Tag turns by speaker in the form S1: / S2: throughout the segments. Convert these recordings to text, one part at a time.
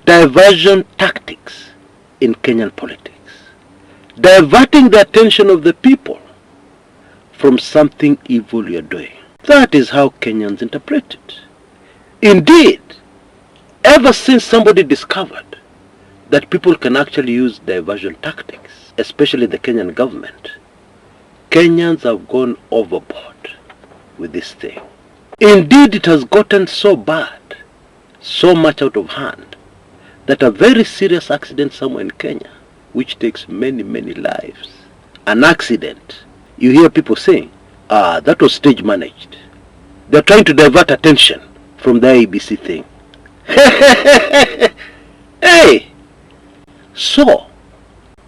S1: diversion tactics in Kenyan politics, diverting the attention of the people from something evil you're doing. That is how Kenyans interpret it. Indeed, ever since somebody discovered that people can actually use diversion tactics, especially the Kenyan government, Kenyans have gone overboard with this thing. Indeed, it has gotten so bad, so much out of hand, that a very serious accident somewhere in Kenya, which takes many, many lives, an accident, you hear people saying, that was stage managed. They're trying to divert attention from the IEBC thing. Hey! So,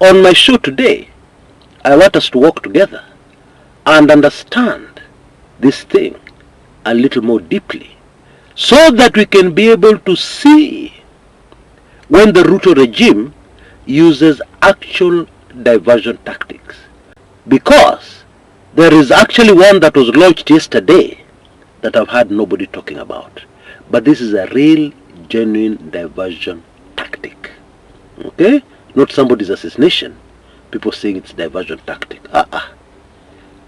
S1: on my show today, I want us to work together and understand this thing a little more deeply, so that we can be able to see when the Ruto regime uses actual diversion tactics. Because there is actually one that was launched yesterday that I've had nobody talking about. But this is a real, genuine diversion tactic. Okay? Not somebody's assassination. People saying it's diversion tactic.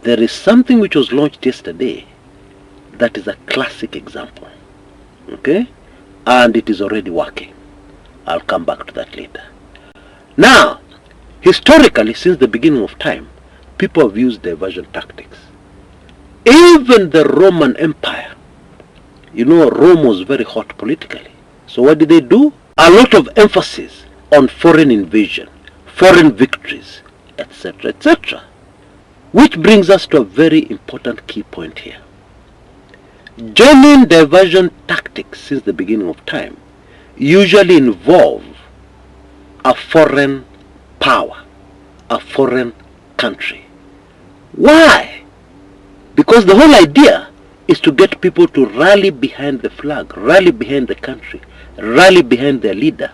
S1: There is something which was launched yesterday that is a classic example. Okay? And it is already working. I'll come back to that later. Now, historically, since the beginning of time, people have used diversion tactics. Even the Roman Empire, you know, Rome was very hot politically. So what did they do? A lot of emphasis on foreign invasion, foreign victories, etc., etc. Which brings us to a very important key point here. Genuine diversion tactics since the beginning of time usually involve a foreign power, a foreign country. Why? Because the whole idea is to get people to rally behind the flag, rally behind the country, rally behind their leader,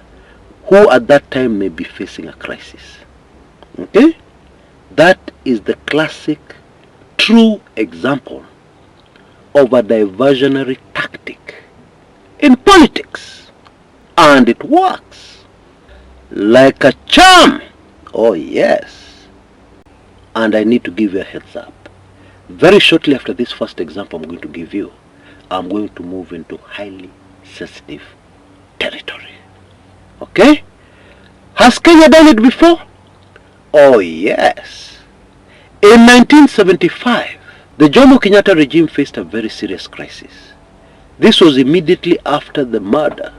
S1: who at that time may be facing a crisis. Okay? That is the classic, true example of a diversionary tactic in politics. And it works like a charm. Oh yes. And I need to give you a heads up. Very shortly after this first example I'm going to give you, I'm going to move into highly sensitive territory. Okay? Has Kenya done it before? Oh yes. In 1975, the Jomo Kenyatta regime faced a very serious crisis. This was immediately after the murder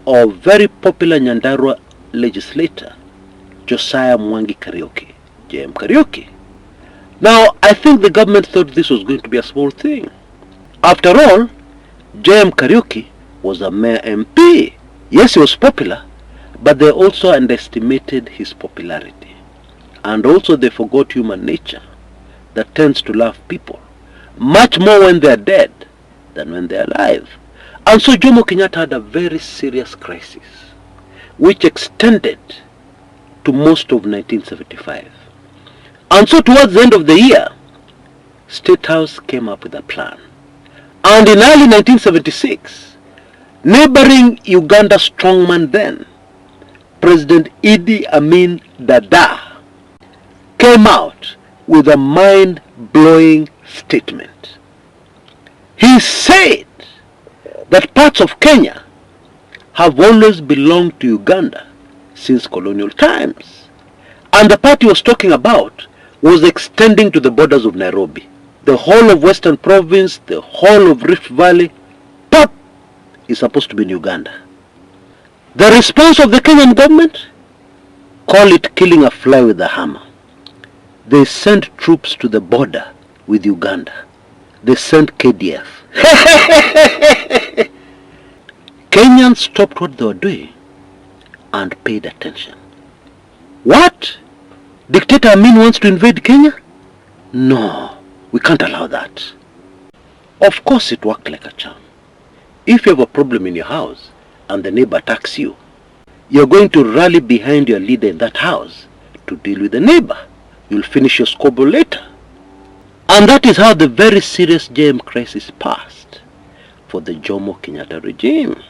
S1: of very popular Nyandarua legislator JM Kariuki, JM Kariuki. Now, I think the government thought this was going to be a small thing. After all, JM Kariuki was a mayor MP. Yes, he was popular, but they also underestimated his popularity. And also they forgot human nature that tends to love people much more when they are dead than when they are alive. And so Jomo Kenyatta had a very serious crisis, which extended to most of 1975. And so towards the end of the year, State House came up with a plan. And in early 1976, neighboring Uganda strongman then, President Idi Amin Dada, came out with a mind-blowing statement. He said that parts of Kenya have always belonged to Uganda since colonial times. And the part he was talking about was extending to the borders of Nairobi. The whole of Western Province, the whole of Rift Valley, pop, is supposed to be in Uganda. The response of the Kenyan government? Call it killing a fly with a hammer. They sent troops to the border with Uganda. They sent KDF. Kenyans stopped what they were doing and paid attention. What? Dictator Amin wants to invade Kenya? No, we can't allow that. Of course it worked like a charm. If you have a problem in your house and the neighbor attacks you, you're going to rally behind your leader in that house to deal with the neighbor. You'll finish your squabble later. And that is how the very serious JM crisis passed for the Jomo Kenyatta regime.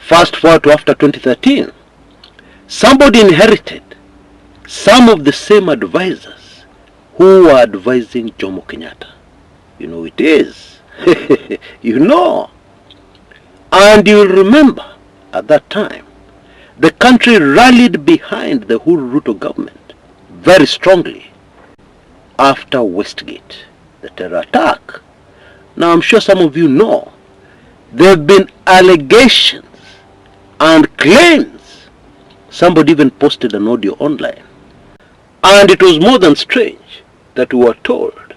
S1: Fast forward to after 2013, somebody inherited some of the same advisors who were advising Jomo Kenyatta. You know it is. You know. And you'll remember, at that time, the country rallied behind the Ruto government very strongly after Westgate, the terror attack. Now I'm sure some of you know, there have been allegations and claims. Somebody even posted an audio online. And it was more than strange that we were told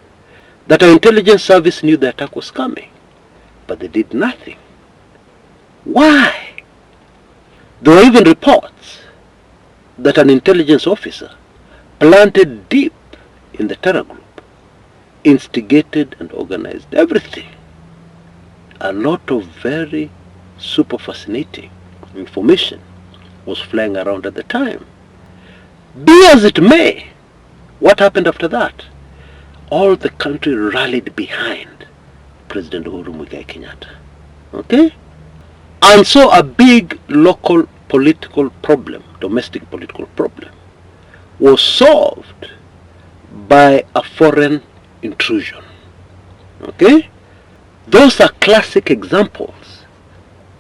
S1: that our intelligence service knew the attack was coming, but they did nothing. Why? There were even reports that an intelligence officer planted deep in the terror group, instigated and organized everything. A lot of very super fascinating information was flying around at the time. Be as it may, what happened after that? All the country rallied behind President Uhuru Muigai Kenyatta. Okay? And so a big local political problem, domestic political problem, was solved by a foreign intrusion. Okay? Those are classic examples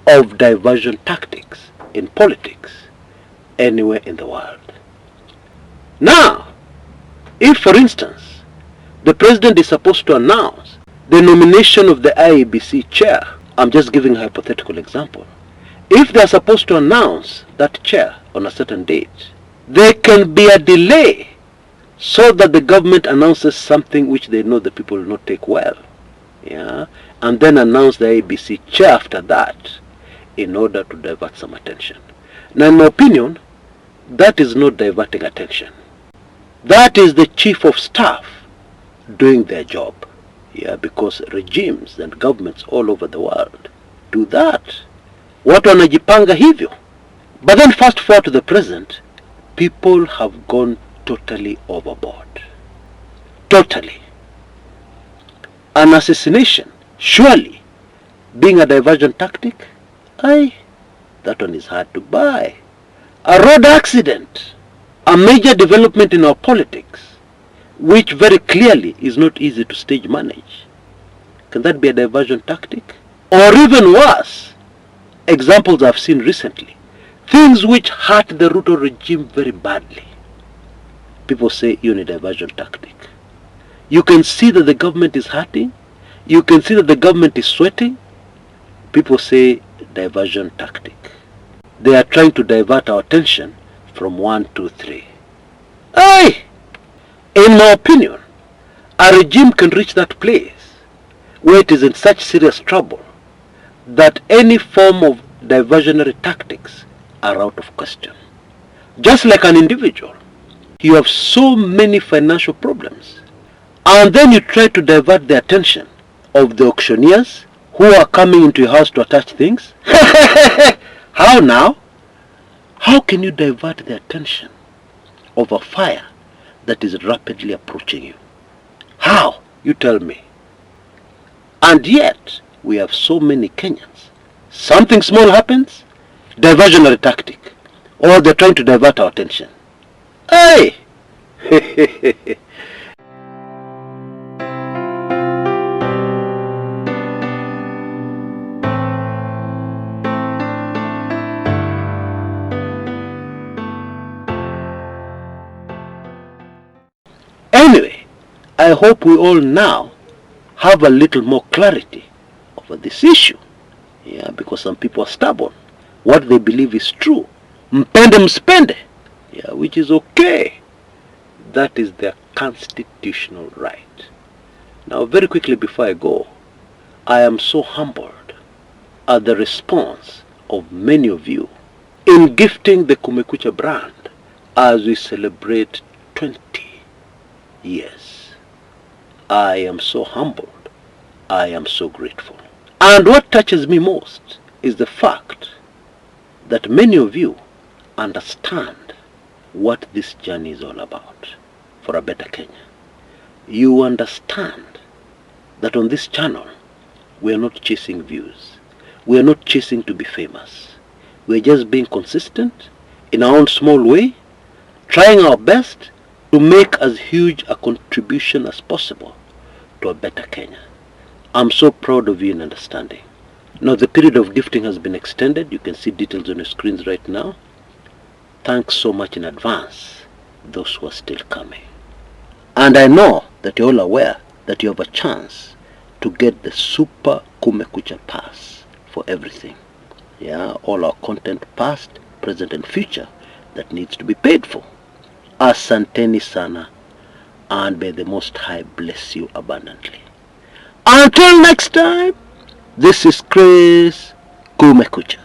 S1: of diversion tactics in politics anywhere in the world. Now, if for instance, the president is supposed to announce the nomination of the IEBC chair, I'm just giving a hypothetical example. If they are supposed to announce that chair on a certain date, there can be a delay so that the government announces something which they know the people will not take well. Yeah? And then announce the IEBC chair after that in order to divert some attention. Now, in my opinion, that is not diverting attention. That is the chief of staff doing their job. Yeah, because regimes and governments all over the world do that. Watu wanajipanga hivyo. But then fast forward to the present, people have gone totally overboard. Totally. An assassination, surely, being a diversion tactic, that one is hard to buy. A road accident, a major development in our politics, which very clearly is not easy to stage manage. Can that be a diversion tactic? Or even worse, examples I've seen recently, things which hurt the Ruto regime very badly. People say you need a diversion tactic. You can see that the government is hurting. You can see that the government is sweating. People say diversion tactic. They are trying to divert our attention from 1, 2, 3. In my opinion, a regime can reach that place where it is in such serious trouble that any form of diversionary tactics are out of question. Just like an individual, you have so many financial problems, and then you try to divert the attention of the auctioneers who are coming into your house to attach things. How now? How can you divert the attention of a fire that is rapidly approaching you? How? You tell me. And yet, we have so many Kenyans. Something small happens, diversionary tactic. Or they're trying to divert our attention. Hey! Anyway, I hope we all now have a little more clarity over this issue. Yeah, because some people are stubborn. What they believe is true. Mpende mspende. Yeah, which is okay. That is their constitutional right. Now, very quickly before I go, I am so humbled at the response of many of you in gifting the Kumekucha brand as we celebrate 20 years. I am so humbled. I am so grateful. And what touches me most is the fact that many of you understand what this journey is all about for a better Kenya. You understand that on this channel, we are not chasing views. We are not chasing to be famous. We're just being consistent in our own small way, trying our best to make as huge a contribution as possible to a better Kenya. I'm so proud of you in understanding. Now the period of gifting has been extended. You can see details on your screens right now. Thanks so much in advance, those who are still coming. And I know that you're all aware that you have a chance to get the Super Kumekucha Pass for everything. Yeah, all our content past, present and future that needs to be paid for. Asanteni sana, and may the Most High bless you abundantly. Until next time, this is Chris Kumekucha.